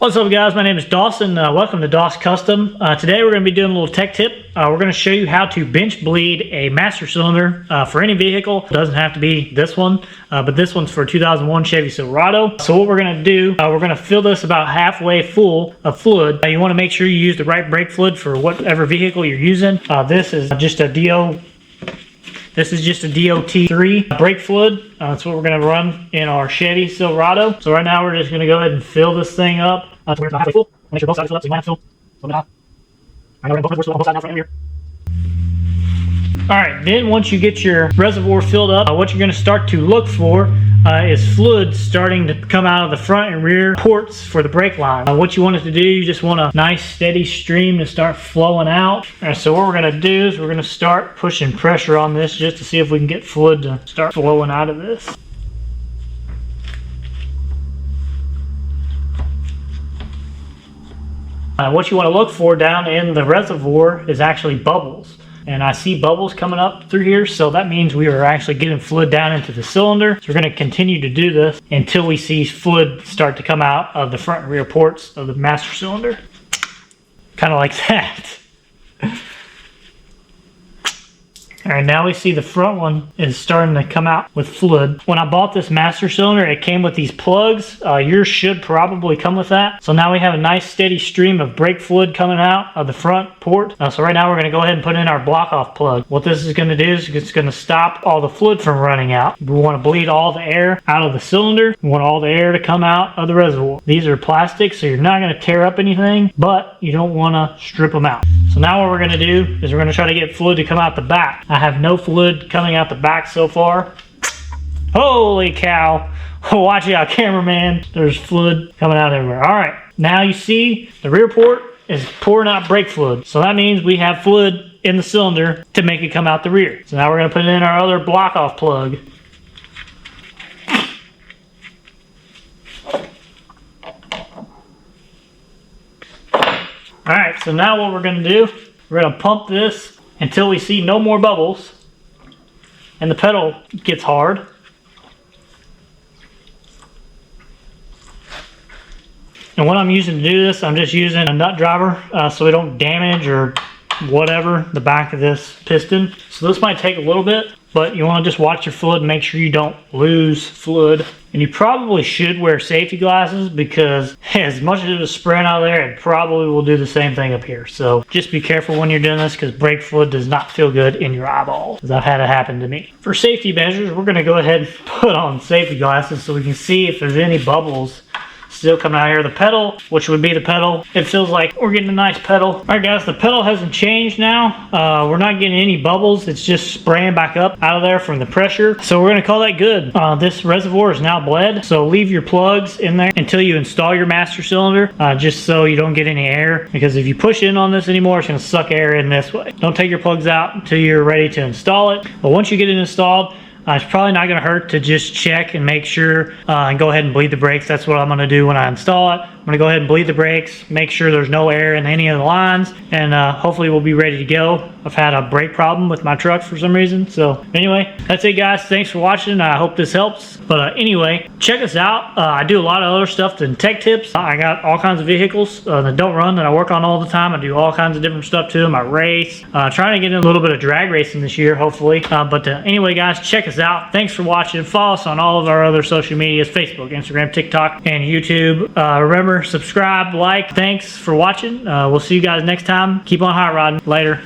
What's up guys, my name is Dawson. Welcome to Daws Custom. Today we're going to be doing a little tech tip. We're going to show you how to bench bleed a master cylinder for any vehicle. It doesn't have to be this one, but this one's for a 2001 Chevy Silverado. So what we're going to do, we're going to fill this about halfway full of fluid. You want to make sure you use the right brake fluid for whatever vehicle you're using. This is just a DOT3 brake fluid. That's what we're going to run in our Chevy Silverado. So right now we're just going to go ahead and fill this thing up to where it's halfway full. Make sure both sides are filled up, so you might have to fill a little bit high. I know we're both on both sides now from here. Alright, then once you get your reservoir filled up, what you're going to start to look for is fluid starting to come out of the front and rear ports for the brake line. What you want it to do, you just want a nice steady stream to start flowing out. Alright, so what we're going to do is we're going to start pushing pressure on this just to see if we can get fluid to start flowing out of this. What you want to look for down in the reservoir is actually bubbles. And I see bubbles coming up through here, so that means we are actually getting fluid down into the cylinder. So we're going to continue to do this until we see fluid start to come out of the front and rear ports of the master cylinder. Kind of like that. Alright, now we see the front one is starting to come out with fluid. When I bought this master cylinder, it came with these plugs. Yours should probably come with that. So now we have a nice steady stream of brake fluid coming out of the front port. So right now we're going to go ahead and put in our block off plug. What this is going to do is it's going to stop all the fluid from running out. We want to bleed all the air out of the cylinder. We want all the air to come out of the reservoir. These are plastic, so you're not going to tear up anything, but you don't want to strip them out. So now what we're going to do is we're going to try to get fluid to come out the back. I have no fluid coming out the back so far. Holy cow. Watch out, cameraman. There's fluid coming out everywhere. All right, now you see the rear port is pouring out brake fluid. So that means we have fluid in the cylinder to make it come out the rear. So now we're going to put in our other block off plug. All right, so now what we're going to do, we're going to pump this until we see no more bubbles and the pedal gets hard. And what I'm using to do this, I'm just using a nut driver so we don't damage or whatever the back of this piston. So this might take a little bit, but you want to just watch your fluid and make sure you don't lose fluid. And you probably should wear safety glasses because as much as it is spraying out of there, it probably will do the same thing up here. So just be careful when you're doing this because brake fluid does not feel good in your eyeballs, because I've had it happen to me. For safety measures, we're going to go ahead and put on safety glasses so we can see if there's any bubbles still coming out here. The pedal, which would be the pedal, it feels like we're getting a nice pedal. All right guys, the pedal hasn't changed now. We're not getting any bubbles. It's just spraying back up out of there from the pressure. So we're going to call that good. This reservoir is now bled, so leave your plugs in there until you install your master cylinder, just so you don't get any air, because if you push in on this anymore, it's going to suck air in this way. Don't take your plugs out until you're ready to install it. But once you get it installed, it's probably not going to hurt to just check and make sure and go ahead and bleed the brakes. That's what I'm going to do when I install it. I'm going to go ahead and bleed the brakes, make sure there's no air in any of the lines, and hopefully we'll be ready to go. I've had a brake problem with my truck for some reason. So anyway, that's it guys. Thanks for watching. I hope this helps. But anyway, check us out. I do a lot of other stuff than tech tips. I got all kinds of vehicles that don't run that I work on all the time. I do all kinds of different stuff to them. I race. Trying to get in a little bit of drag racing this year, hopefully. Anyway guys, check us out. Thanks for watching. Follow us on all of our other social medias: Facebook, Instagram, TikTok, and YouTube. Remember, subscribe, like. Thanks for watching. We'll see you guys next time. Keep on hot rodding. Later.